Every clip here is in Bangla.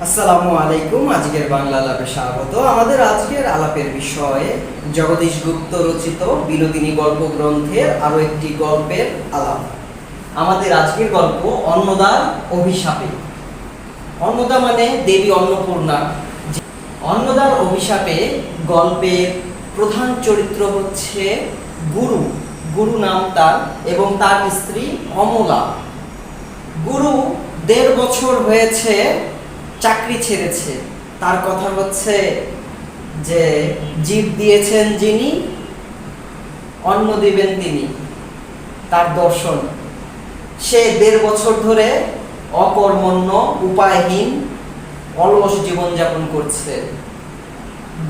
আসসালামু আলাইকুম। আজকের বাংলা আলাপে স্বাগত। আমাদের আজকের আলাপের বিষয় জগদীশ গুপ্ত রচিত বিনোদিনী গল্প গ্রন্থের আরো একটি গল্পের আলাপ। আমাদের আজকের গল্প অন্নদার অভিশাপে। অন্নদা মানে দেবী অন্নপূর্ণা। অন্নদার অভিশাপে গল্পের প্রধান চরিত্র হচ্ছে গুরু। গুরু নাম তার এবং তার স্ত্রী অমলা। গুরু ১.৫ বছর হয়েছে চাকরি ছেড়েছে। তার কথা হচ্ছে যে জীব দিয়েছেন যিনি, অন্ন দিবেন তিনি, তার দর্শন। সে ১.৫ বছর ধরে অকর্মণ্য, উপায়হীন, অলস জীবনযাপন করছে।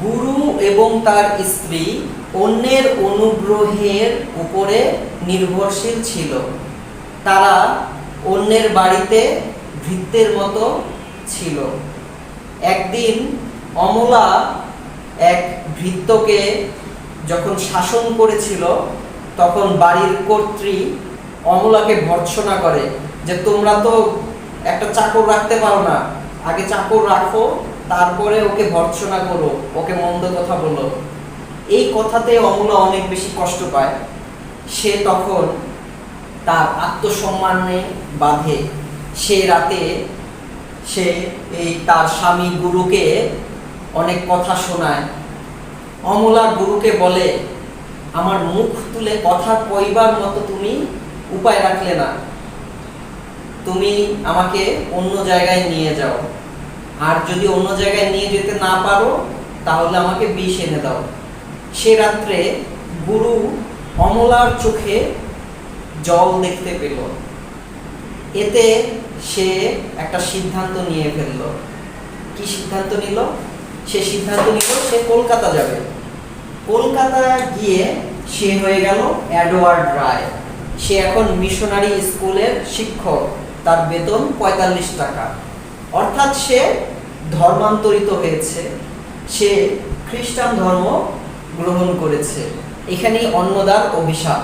গুরু এবং তার স্ত্রী অন্যের অনুগ্রহের উপরে নির্ভরশীল ছিল। তারা অন্যের বাড়িতে ভৃত্যের মতো ছিল। একদিন অমলা এক ভৃত্যকে যখন শাসন করেছিল, তখন বাড়ির কর্ত্রী অমলাকে ভর্ৎসনা করে যে তোমরা তো একটা চাকর রাখতে পারো না, আগে চাকর রাখো, তারপরে ওকে ভর্ৎসনা করো, ওকে মন্দ কথা বলো। এই কথাতে অমলা অনেক বেশি কষ্ট পায়। সে তখন তার আত্মসম্মানে বাঁধে। সে রাতে সে তার স্বামী গুরুকে অনেক কথা শোনায়। অমলা গুরুকে বলে, আমার মুখ তুলে কথা কইবার মতো তুমি উপায় রাখলে না, তুমি আমাকে অন্য জায়গায় নিয়ে যাও, আর যদি অন্য জায়গায় নিয়ে যেতে না পারো তাহলে আমাকে বিষ এনে দাও। সে রাত্রে গুরু অমলার চোখে জল দেখতে পেল। এতে সে একটা সিদ্ধান্ত নিয়ে ফেলল। কি সিদ্ধান্ত নিল? সে সিদ্ধান্ত নিল সে কলকাতা যাবে। কলকাতা গিয়ে সে হয়ে গেল এডওয়ার্ড রায়। সে এখন মিশনারি স্কুলের শিক্ষক। তার বেতন ৪৫ টাকা। অর্থাৎ সে ধর্মান্তরিত হয়েছে, সে খ্রিস্টান ধর্ম গ্রহণ করেছে। এখানেই অন্নদার অভিশাপ।